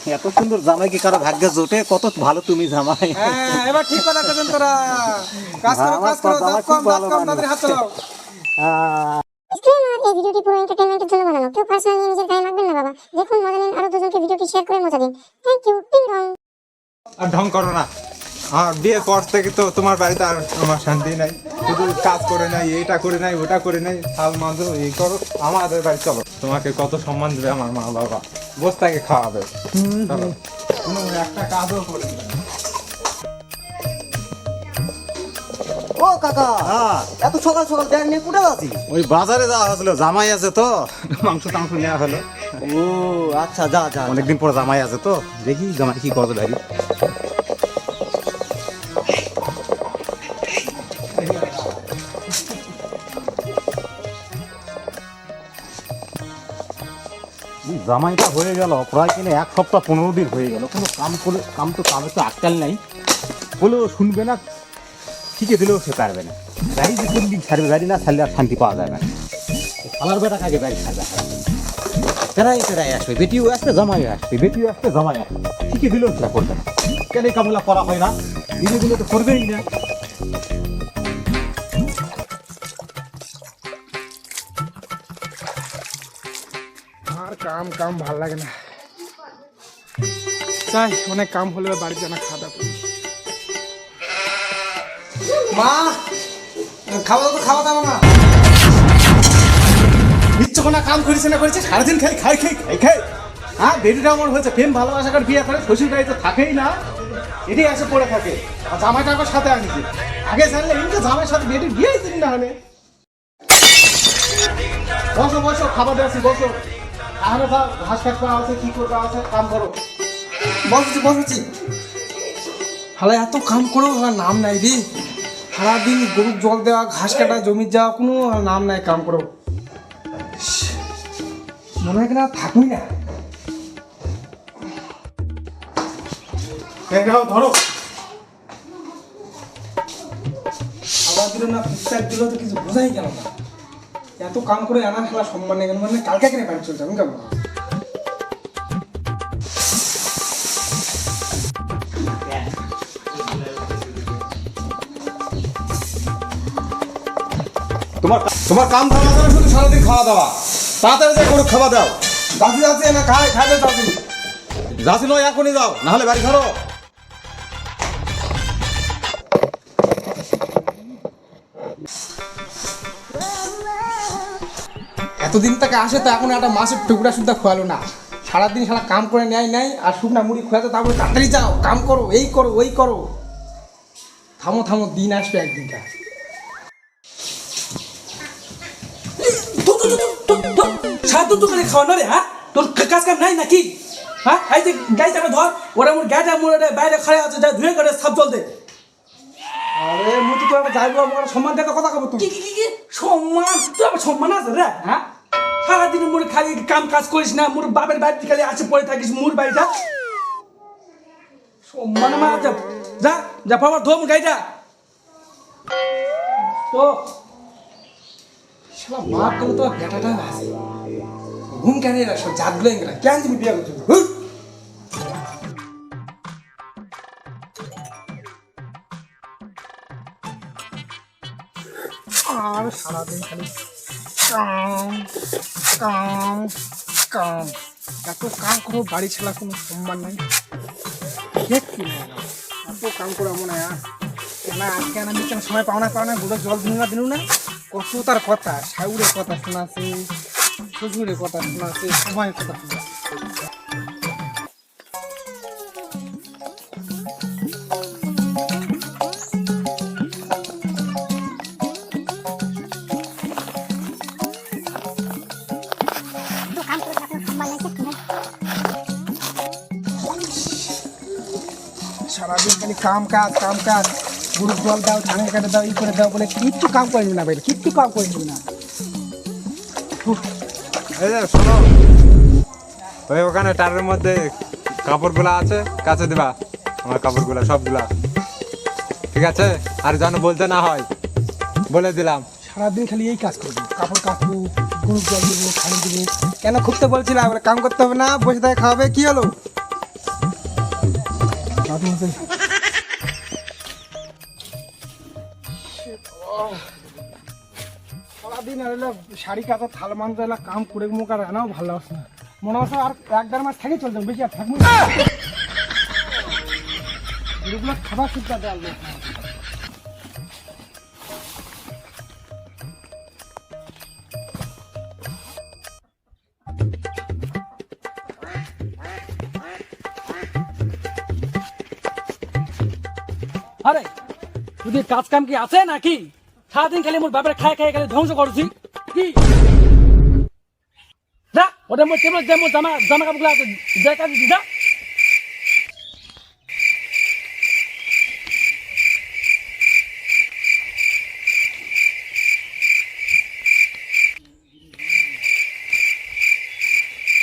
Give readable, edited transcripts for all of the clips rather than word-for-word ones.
এত সুন্দর জামাই কি কারো ভাগ্যে জোটে? কত ভালো তুমি জামাই। হ্যাঁ এবার ঠিক কথা বলেন তোরা। কাজ করো আমার কাজ করো, জামাই দাঁত খুব কম ভালো তাদের হাত চালাও। ডিসক্লেমার, এই ভিডিওটি পুরো এন্টারটেইনমেন্টের জন্য বানানো। কেউ পার্সোনালি নিজের গায়ে মাখবেন না বাবা। দেখুন মজা নিন, আরো দুজনকে ভিডিওটি শেয়ার করে মজা দিন। Thank you. টিং রং। আর ঢং করো না। আর বিয়ের পর থেকে তো তোমার বাড়িতে আর আমার শান্তি নাই, শুধু কাজ করে নাই, এইটা করে নাই, ওটা করে নাই, হাল মাঝো এই করো। আমাদের বাড়ি চলো, তোমাকে কত সম্মান দেবে আমার মা বাবা, বস্তাকে খাওয়াবে। চলো, কোনো একটা কাজও করে দিবে না। ও কাকা, এত সকাল সকাল ব্যাগ নিয়ে কোথায় আছি? ওই বাজারে যাওয়া হয়েছিল, জামাই আছে তো, মাংস টাংস নেওয়া হলো। ও আচ্ছা, যা যা। অনেকদিন পর জামাই আছে তো, দেখি জামাই কি কত ডারি। জামাইটা হয়ে গেল প্রায় কিনা 1 সপ্তাহ 15 দিন হয়ে গেল, কোনো কামে তো আটকাল নাই। বলেও শুনবে না, শিখে দিলেও সে পারবে না। গাড়ি যে কোন দিক ছাড়বে, গাড়ি না ছাড়লে আর শান্তি পাওয়া যাবে না। পালার বেটা আগে গাড়ি ছাড়বে, তেরাই আসবে, বেটিও আসবে জামাই আসবে, বেটিও আসবে জামাই আসবে, শিখে দিলেও সেটা করবে না। কেন এই কামলা করা হয় না? দিনে দিনে তো করবেই না। আর কাম ভাল লাগে না। চাই অনেক কাম হলে বাড়িতে না খাওয়া দাওয়া করি। মা খাওয়া দাওয়া না ইচ্ছে কোনো কাম করিস না করেছে, সারাদিন খাই হ্যাঁ, বেটিটা আমার হয়েছে প্রেম ভালোবাসা করে বিয়ে করে, শ্বশুর বাড়ি তো থাকেই না, এটাই আসে পড়ে থাকে। আর জামাইটা আমার সাথে আনিছে, আগে জানলে ইনকে জামাইয়ের সাথে বেটির বিয়েই দিন না হলে। বসো খাবার দিয়েছি, বসো। তাহলে তো ঘাস কাটবা আছে, কি করবা আছে, কাম করো। বসেছি হালা এত কাম করেও হালা নাম নাই রে। সারাদিন গরুর জল দেওয়া, ঘাস কাটা, জমি যাওয়া, কোনো নাম নাই কাম করো। মনে হয় কিনা থাকুই না। ধরো আবার দিল না, ফুটসার দিল তো কিছু বোঝাই গেল না। এত কাম করে আনা খেলা সম্মান নেই কেন, মানে কালকে কিনে বাড়ি চলছে আমি কেমন। তোমার কাম থাকা যাবে শুধু সারাদিন খাওয়া দাওয়া। তাড়াতাড়ি যে করে খাওয়া দাও। যাচ্ছি না খাইতে যাচ্ছি। যাচ্ছি নয়, এখনই যাও, নাহলে বাড়ি ছাড়ো। এতদিন তাকে আসে তো এখন একটা মাসের টুকরা সুদ্ধা খোয়ালো না। সারাদিন সারা কাম করে নেয় আর শুকনা মুড়ি খোয়াতে, তারপরে তাড়াতাড়ি যাও, কাম করো, এই করো ওই করো। থামো দিন আসবে একদিনটা। সাধু দোকানে খাওয়া না রে, হ্যাঁ? তোর কাজ কাম নাই নাকি? হ্যাঁ, এই যে গাড়ি চাপে ধর, ওরা মোর গাড়িটা মোর বাইরে খাড়ে আছে, যা ধুয়ে করে সাপ জল দে। আরে মুই তো একটা যাইবো, আমার সম্মান দেখে কথা কব তুই। কি সম্মান? তোর আবার সম্মান আছে রে? হ্যাঁ, সারাদিন মোর খালি কাম কাজ করিস না, মোর বাপের বাড়িতে খালি আসে পড়ে থাকিস, মোর বাড়িটা সম্মান আমার যা যা যা বাবা ধো মোর গাড়িটা তো। শালা মার করে তো বেটাটা আছে ঘুম কেন এরা সব জাত গুলো এরা কেন তুমি বিয়ে করছো? হুট! আর সারাদিন খালি কাম এত কাম করো, বাড়ি ছেলা কোনো সম্মান নাই। দেখছি না এত কাম করে মনে হয় কেন আজকে আমি কেন সময় পাও না গুলো জল দিনু না কত তার কথা, শাউরের কথা শোনাছে, শ্বশুরের কথা শোনাছে, সময়ের কথা শোনাছে। সারাদিন খালি কাম কাজ গরুর জল দাও, ধানের কাটে দাও, ই করে দাও বলে কিচ্ছু কাম করে নিবি না বাইরে, কিচ্ছু কাম করে নিবি না। এই যে শোনো, ওই ওখানে টারের মধ্যে কাপড়গুলা আছে, কাছে দিবা আমার কাপড়গুলা সবগুলা, ঠিক আছে? আর যেন বলতে না হয়, বলে দিলাম। সারাদিন খালি এই কাজ করবো, কাপড় কাচবো, গরুর জল দেবো, খালি দেবো। কেন খুঁজতে বলছিলাম, কাম করতে হবে না, বসে থাকে খাওয়াবে, কি হলো? সারাদিন আর এলা শাড়ি কাটা থাল মানতে এলা কাম করে মুখ আর এনাও ভালো লাগছে না মনে হচ্ছে আর 1-1.5 মাস থেকে চলছে বেশি আর থাকবো এগুলো খাবার শিক্ষা দেওয়া লোক আরে যদি কাজ কাম কি আছে নাকি সারাদিন খালি মোর বাপের খাই খাই খালি ধ্বংস করছি কি যা ওটা মোর টেবিল যে মোর জামা জামা কাপড়গুলো আছে যে কাজ দি যা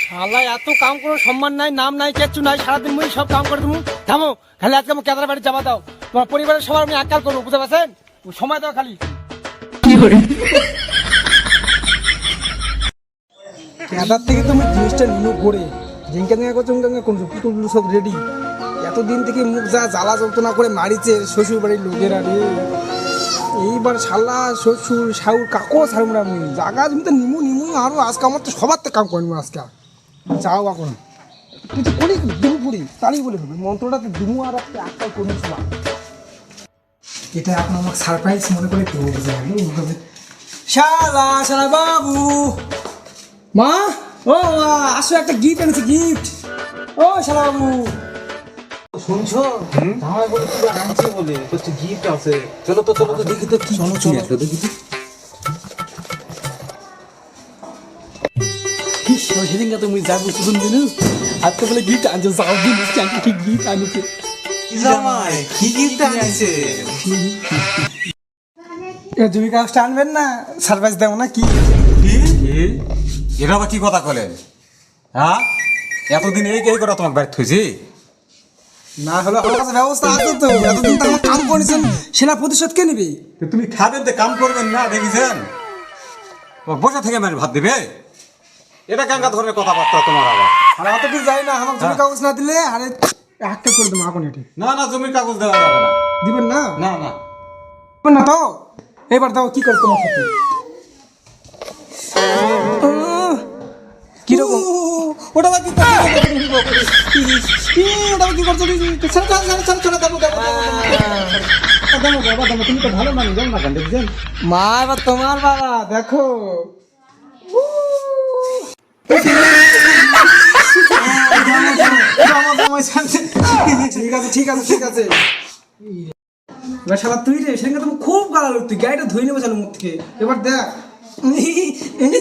শালা এত কাম করে সম্মান নাই নাম নাই কিচ্ছু নাই সারাদিন মুই সব কাম করে দেবো থামো খালি আজকে আমার কেদার বাড়ি যাবা দাও তোমার পরিবারের সবার আমি আকাল করবো বুঝতে পারছেন সময় দাও খালি কেদার থেকে তুমি জিনিসটা নিয়ে করে জিঙ্কা জিঙ্কা করছো করছো পুতুলগুলো সব রেডি এতদিন থেকে মুখ যা জ্বালা যন্ত্রণা করে মারিছে শ্বশুর বাড়ির লোকেরা রে এইবার শালা শ্বশুর শাহুর কাকো ছাড়ুমরা মুই জাগা তুমি তো নিমু আরো আজকে আমার তো সবার তো কাম করবো আজকে যাও এখন তুই তো করি দুমু পুরি তারই বলে হবে মন্ত্রটা তো দুমু আর একটা আকাল করে এটা এখন আমাকে সারপ্রাইজ মনে করে কেউ বুঝে শালা শালা বাবু মা ও মা আসো একটা গিফট এনেছি গিফট ও শালা বাবু শুনছো আমার বলে কি আনছে বলে কিছু গিফট আছে চলো তো দেখি তো কি চলো দেখি সেদিনকে তো মুই যাবো শুধু দিন আর তো বলে গিফট আনছো যাও দিন ঠিক গিফট আনছে জামাই কি গিফট আনছে জমি কাগজটা আনবেন না সারপ্রাইজ দেবো না কি এরা আবার কি কথা বলেন হ্যাঁ এতদিন এই করে তোমাকে বাড়ি থইছি না হলে আমার কাছে ব্যবস্থা আছে তো এতদিন তো আমার কাম করেছেন সেটা প্রতিশোধ কে নেবে তো তুমি খাবেন তো কাম করবেন না দেখেছেন বসে থেকে মানে ভাত দিবে এটা কেঙ্কা ধরনের কথাবার্তা তোমার আবার আর অত কিছু যাই না আমার জমি কাগজ না দিলে আরে একটা করে দেবো এখন এটি না জমির কাগজ দেওয়া যাবে না দিবেন না না দিবেন না তো এবার দাও কি করছো তোমার সাথে কিরকম ওটা কি করছো তুমি তো ভালো মানুষ জানো না কেন দেখছেন মা এবার তোমার বাবা দেখো ঠিক আছে এবার শালা তুই রে সেখানে তুমি খুব গালা তুই গাড়িটা ধুই নেবো চালু মুখ থেকে এবার দেখ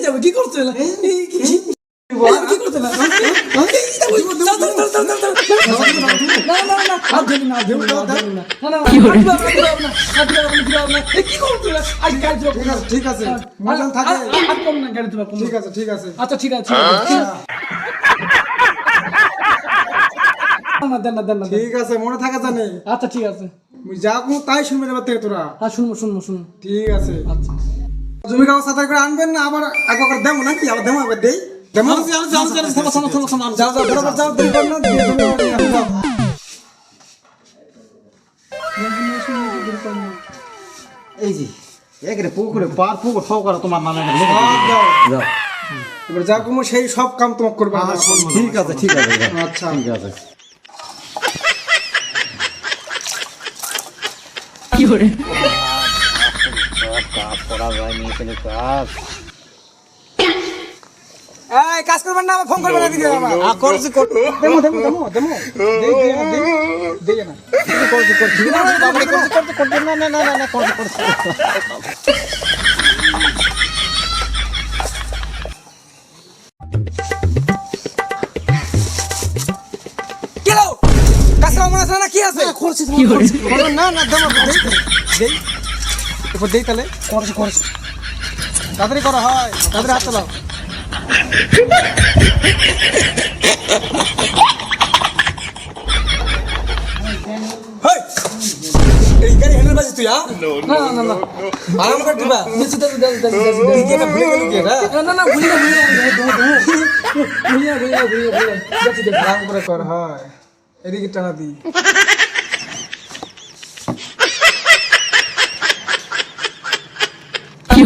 যাবো কি করছো কি করছো না ঠিক আছে মজান থাকে ঠিক আছে আচ্ছা ঠিক আছে ঠিক আছে মনে থাকে জানে আচ্ছা ঠিক আছে যা কোনো তাই শুনবে এবার থেকে তোরা হ্যাঁ শুনবো ঠিক আছে আচ্ছা জমি কাগজ সাথে করে আনবেন না আবার একবার দেবো নাকি আবার দেবো এবার দেই দেবো যাও বরাবর যাও দেরি কর না দিয়ে জমি যাও এই যে একেরে পুকুরে পার পুকুর সহকারে তোমার নামে যাও এবার যা কোনো সেই সব কাম তোমাকে করবে ঠিক আছে আচ্ছা ঠিক আছে কি করে কাজ করা যায় নি এখানে কাজ এই কাজ করবেন না ফোন করবেন না দিকে বাবা করছি দেমো দেই না করছি না করছি কেলো কাজ করা মনে আছে না কি আছে কি করে না দেমো দেই এরপর দেই তাহলে করছি তাড়াতাড়ি করা হয় তাড়াতাড়ি হাত চালাও এই গাড়ি হ্যান্ডেল বাজি তুই না আরাম করে দিবা নিচে দাও ভুলে গেল কি এটা না ভুলি না আরাম করে কর হয় এদিকে টানা দিই। কি